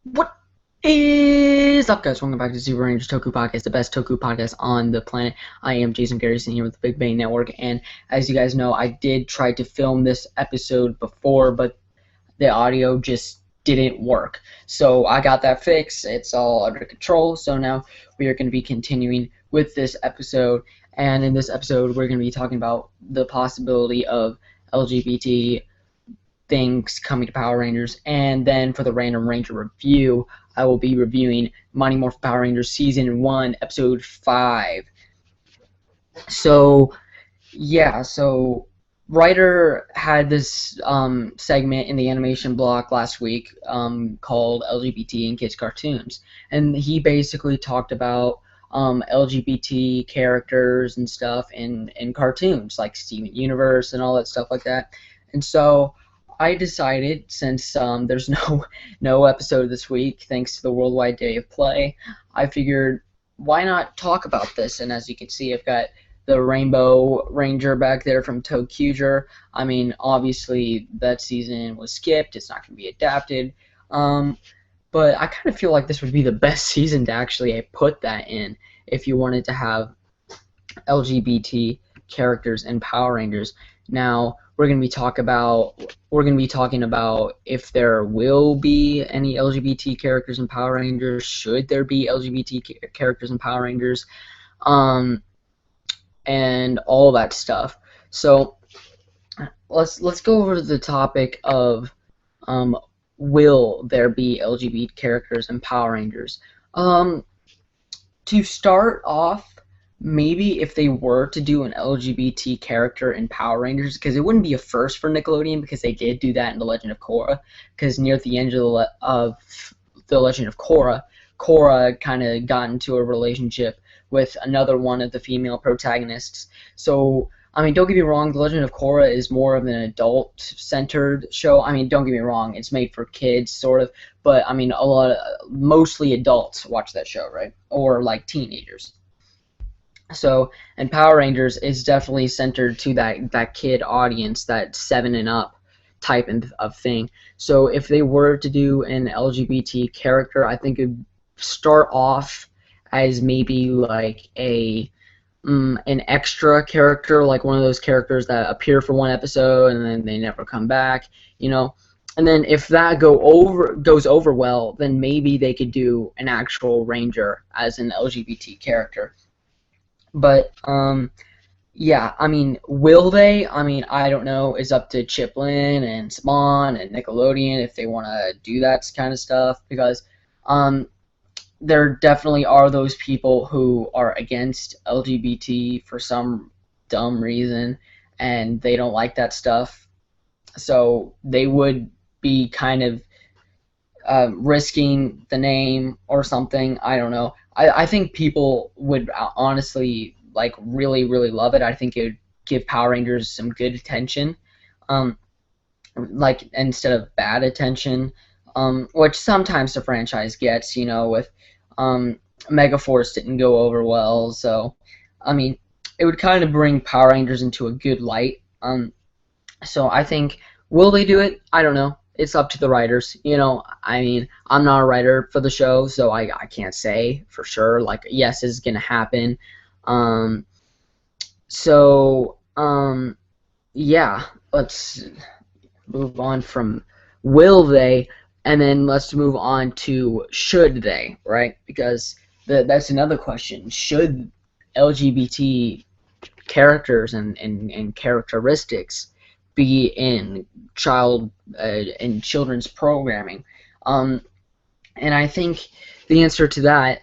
What is up, guys? Welcome back to Super Rangers Toku Podcast, the best Toku podcast on the planet. I am Jason Garrison here with the Big Bang Network, and as you guys know, I did try to film this episode before, but the audio just didn't work. So I got that fixed. It's all under control. So now we are going to be continuing with this episode, and in this episode, we're going to be talking about the possibility of LGBT things coming to Power Rangers, and then for the Random Ranger review, I will be reviewing Mighty Morphin Power Rangers Season 1, Episode 5. So, Writer had this segment in the animation block last week called LGBT in Kids Cartoons, and he basically talked about LGBT characters and stuff in cartoons, like Steven Universe and all that stuff like that. And so I decided, since there's no episode this week, thanks to the Worldwide Day of Play, I figured why not talk about this? And as you can see, I've got the Rainbow Ranger back there from Toku. I mean, obviously that season was skipped; it's not going to be adapted. But I kind of feel like this would be the best season to actually put that in if you wanted to have LGBT characters in Power Rangers. Now we're going to be talking about if there will be any LGBT characters in Power Rangers. Should there be LGBT characters in Power Rangers? And all that stuff. So let's go over the topic of will there be LGBT characters in Power Rangers? To start off, maybe if they were to do an LGBT character in Power Rangers, because it wouldn't be a first for Nickelodeon, because they did do that in The Legend of Korra, because near the end of The Legend of Korra, Korra kind of got into a relationship with another one of the female protagonists. So, I mean, don't get me wrong, The Legend of Korra is more of an adult-centered show. I mean, don't get me wrong, it's made for kids, sort of, but, I mean, mostly adults watch that show, right? Or, like, teenagers. So, and Power Rangers is definitely centered to that kid audience, that 7 and up type of thing. So if they were to do an LGBT character, I think it would start off as maybe like an extra character, like one of those characters that appear for one episode and then they never come back, you know. And then if that goes over well, then maybe they could do an actual Ranger as an LGBT character. But yeah, I mean, will they? I mean, I don't know. It's up to Chiplin and Spawn and Nickelodeon if they want to do that kind of stuff, because um, there definitely are those people who are against LGBT for some dumb reason, and they don't like that stuff. So they would be kind of risking the name or something. I don't know. I think people would honestly like really love it. I think it would give Power Rangers some good attention, um, like instead of bad attention, which sometimes the franchise gets. You know, with Megaforce didn't go over well, so I mean, it would kind of bring Power Rangers into a good light. So I think, will they do it? I don't know. It's up to the writers. You know, I mean, I'm not a writer for the show, so I can't say for sure, like, yes, it's going to happen. Um, so, yeah, let's move on from will they, and then let's move on to should they, right? Because that's another question. Should LGBT characters and characteristics be in children's programming? And I think the answer to that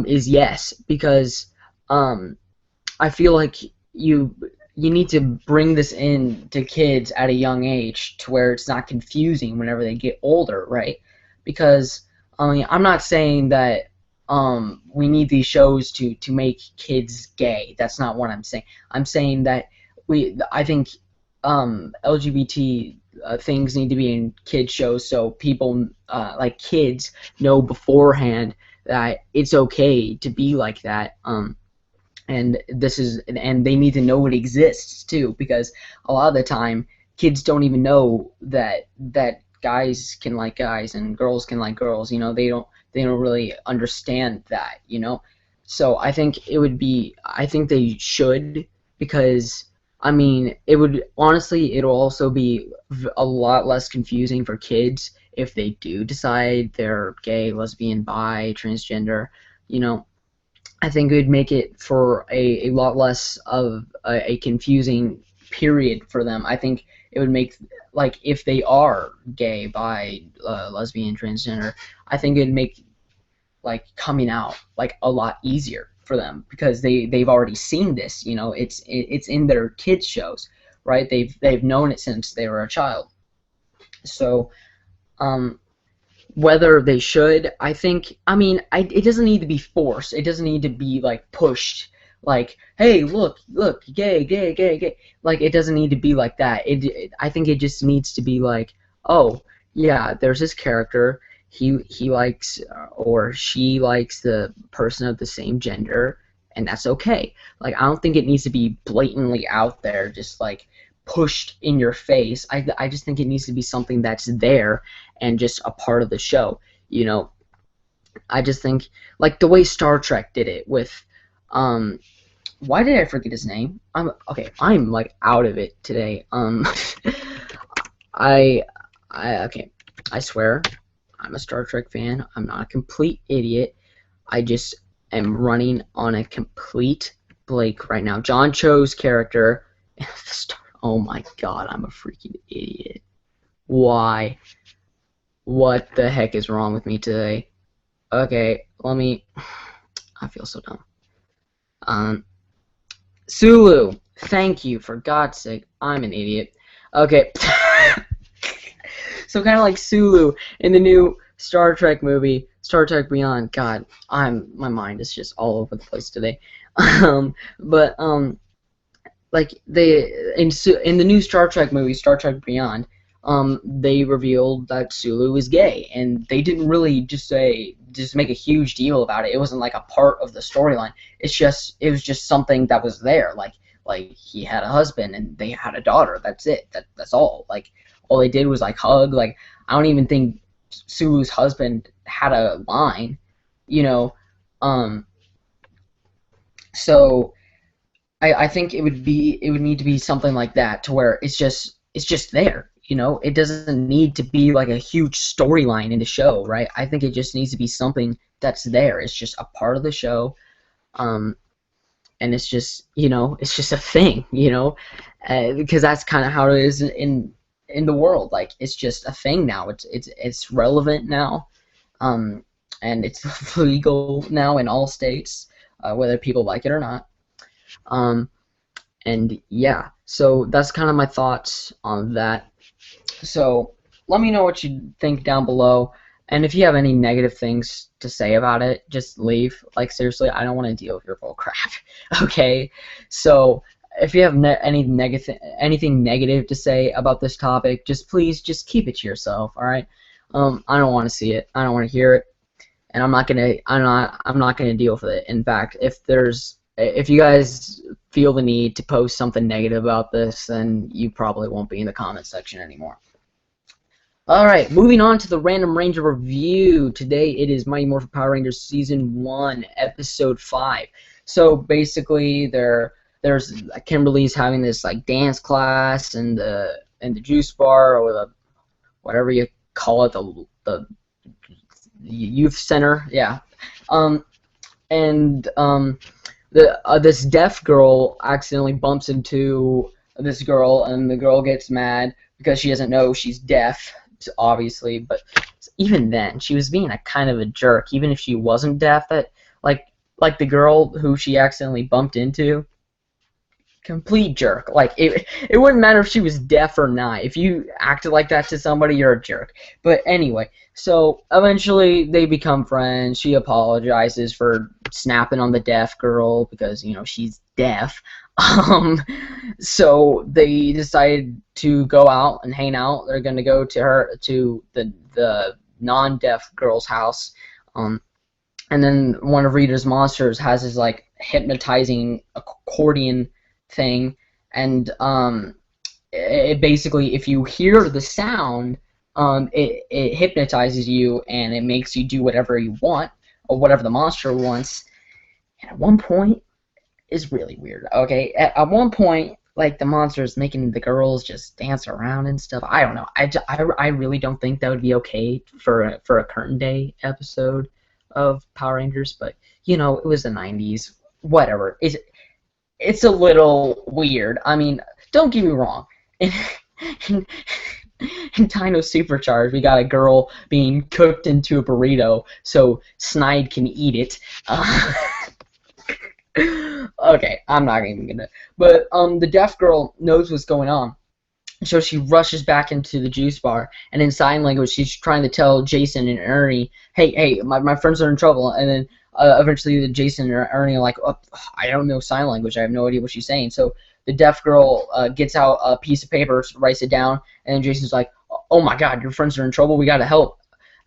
is yes, because I feel like you need to bring this in to kids at a young age to where it's not confusing whenever they get older, right? Because I mean, I'm not saying that we need these shows to make kids gay. That's not what I'm saying. I'm saying that I think LGBT things need to be in kids shows, so people like kids know beforehand that it's okay to be like that. And they need to know it exists too, because a lot of the time kids don't even know that guys can like guys and girls can like girls. They don't really understand that. So I think it would be. I think they should, because I mean it would honestly. It'll also be a lot less confusing for kids if they do decide they're gay, lesbian, bi, transgender. You know, I think it would make it for a lot less of a confusing period for them. I think it would make, like, if they are gay, bi, lesbian, transgender, I think it'd make, like, coming out, like, a lot easier for them, because they've already seen this. It's in their kids shows, right? They've known it since they were a child. So whether they should, I mean, it doesn't need to be forced. It doesn't need to be, like, pushed, like, hey, look, gay, gay, gay, gay. Like, it doesn't need to be like that. I think it just needs to be like, oh, yeah, there's this character. He likes, or she likes, the person of the same gender, and that's okay. Like, I don't think it needs to be blatantly out there, just, like, pushed in your face. I just think it needs to be something that's there and just a part of the show. I just think, like, the way Star Trek did it with, why did I forget his name? I'm like out of it today. Okay, I swear, I'm a Star Trek fan. I'm not a complete idiot. I just am running on a complete blank right now. John Cho's character. Oh my god, I'm a freaking idiot. Why? What the heck is wrong with me today? Okay, I feel so dumb. Sulu. Thank you, for God's sake. I'm an idiot. Okay. So kind of like Sulu in the new Star Trek movie, Star Trek Beyond. God, my mind is just all over the place today. Like in the new Star Trek movie, Star Trek Beyond, they revealed that Sulu is gay, and they didn't really just make a huge deal about it. It wasn't like a part of the storyline. It was just something that was there. Like he had a husband and they had a daughter. That's it. That's all. Like, all they did was, like, hug. Like, I don't even think Sulu's husband had a line. So I think it would need to be something like that, to where it's just there. It doesn't need to be like a huge storyline in the show, right? I think it just needs to be something that's there. It's just a part of the show, and it's just it's just a thing, because that's kind of how it is in the world. Like, it's just a thing now. It's relevant now, and it's legal now in all states, whether people like it or not. And yeah, so that's kind of my thoughts on that. So let me know what you think down below, and if you have any negative things to say about it, just leave. Like, seriously, I don't want to deal with your bull crap. Okay, so if you have anything negative to say about this topic, please keep it to yourself. All right, I don't want to see it. I don't want to hear it, and I'm not gonna deal with it. In fact, if you guys feel the need to post something negative about this, then you probably won't be in the comment section anymore. Alright, moving on to the Random Ranger review. Today it is Mighty Morphin Power Rangers Season 1, Episode 5. So basically, there's Kimberly's having this, like, dance class in the juice bar, or the whatever you call it, the youth center, yeah. This deaf girl accidentally bumps into this girl, and the girl gets mad because she doesn't know she's deaf, obviously. But even then, she was being a kind of a jerk, even if she wasn't deaf. That like the girl who she accidentally bumped into, complete jerk. Like, it wouldn't matter if she was deaf or not. If you acted like that to somebody, you're a jerk. But anyway, so eventually they become friends. She apologizes for snapping on the deaf girl because she's deaf. So they decided to go out and hang out. They're gonna go to the non-deaf girl's house. And then one of Rita's monsters has his, like, hypnotizing accordion thing, and it basically, if you hear the sound, it hypnotizes you and it makes you do whatever you want or whatever the monster wants. And at one point, it's really weird. Okay, at one point, like the monster is making the girls just dance around and stuff. I don't know. I really don't think that would be okay for a current day episode of Power Rangers. But you know, it was the '90s. Whatever. It's a little weird. I mean, don't get me wrong. In, in Dino Supercharged, we got a girl being cooked into a burrito so Snide can eat it. Okay, I'm not even gonna. But the deaf girl knows what's going on, so she rushes back into the juice bar, and in sign language, she's trying to tell Jason and Ernie, "Hey, my friends are in trouble." And then eventually, Jason and Ernie are like, "Oh, I don't know sign language. I have no idea what she's saying." So the deaf girl gets out a piece of paper, writes it down, and then Jason's like, "Oh my God, your friends are in trouble. We gotta help.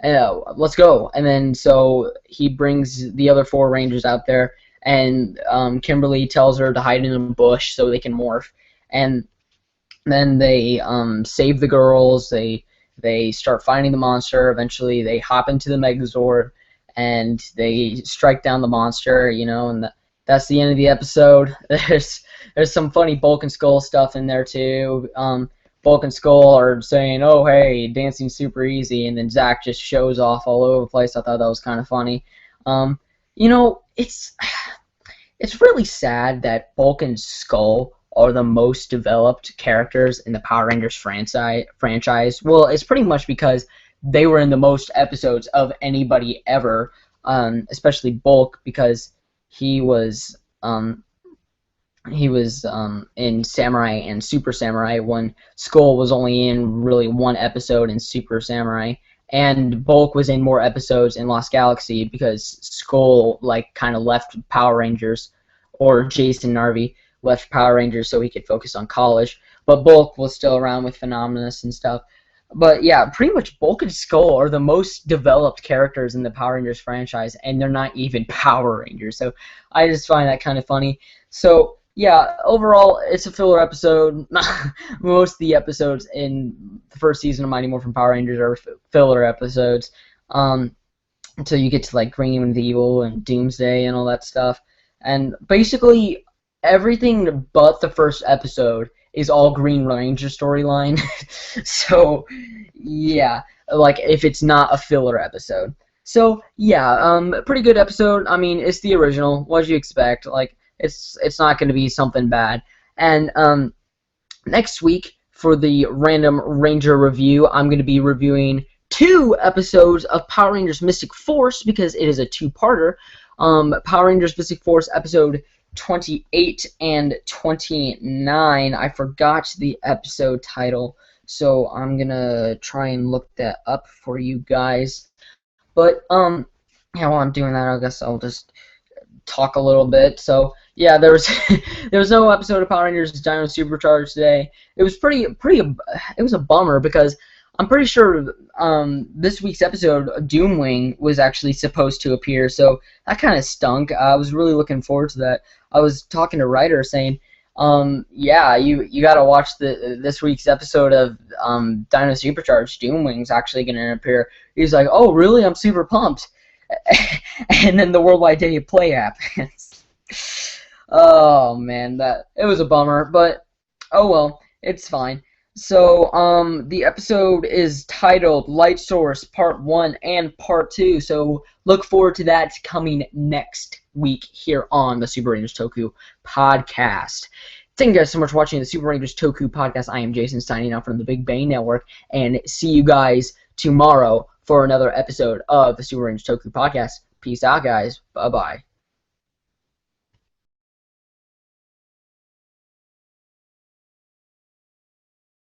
Let's go." And then so he brings the other 4 Rangers out there. And Kimberly tells her to hide in a bush so they can morph. And then they save the girls. They start fighting the monster. Eventually, they hop into the Megazord, and they strike down the monster. You know, and that's the end of the episode. There's some funny Bulk and Skull stuff in there too. Bulk and Skull are saying, "Oh, hey, dancing's super easy," and then Zach just shows off all over the place. I thought that was kind of funny. You know, it's really sad that Bulk and Skull are the most developed characters in the Power Rangers franchise. Well, it's pretty much because they were in the most episodes of anybody ever, especially Bulk, because he was in Samurai and Super Samurai when Skull was only in really 1 episode in Super Samurai. And Bulk was in more episodes in Lost Galaxy because Skull kind of left Power Rangers, or Jason Narvi left Power Rangers so he could focus on college. But Bulk was still around with Phenomenus and stuff. But yeah, pretty much Bulk and Skull are the most developed characters in the Power Rangers franchise, and they're not even Power Rangers. So I just find that kind of funny. So yeah, overall, it's a filler episode. Most of the episodes in the first season of Mighty Morphin Power Rangers are filler episodes. Until you get to Green and the Evil and Doomsday and all that stuff. And basically, everything but the first episode is all Green Ranger storyline. So, yeah, if it's not a filler episode. So, yeah, pretty good episode. I mean, it's the original. What did you expect? It's not going to be something bad. And next week, for the Random Ranger review, I'm going to be reviewing 2 episodes of Power Rangers Mystic Force because it is a 2-parter. Power Rangers Mystic Force episode 28 and 29. I forgot the episode title, so I'm going to try and look that up for you guys. But, yeah, while I'm doing that, I guess I'll just talk a little bit. So yeah, there was no episode of Power Rangers Dino Supercharged today. It was it was a bummer because I'm pretty sure this week's episode Doomwing was actually supposed to appear, so that kind of stunk. I was really looking forward to that. I was talking to Ryder saying, yeah, you gotta watch this week's episode of Dino Supercharged. Doomwing's actually gonna appear. He's like, oh really? I'm super pumped. And then the Worldwide Day of Play happens. Oh man, it was a bummer, but oh well, it's fine. So the episode is titled Light Source Part 1 and Part 2, so look forward to that coming next week here on the Super Rangers Toku podcast. Thank you guys so much for watching the Super Rangers Toku podcast. I am Jason, signing out from the Big Bang Network, and see you guys tomorrow for another episode of the Super Rangers Toku podcast. Peace out, guys. Bye-bye.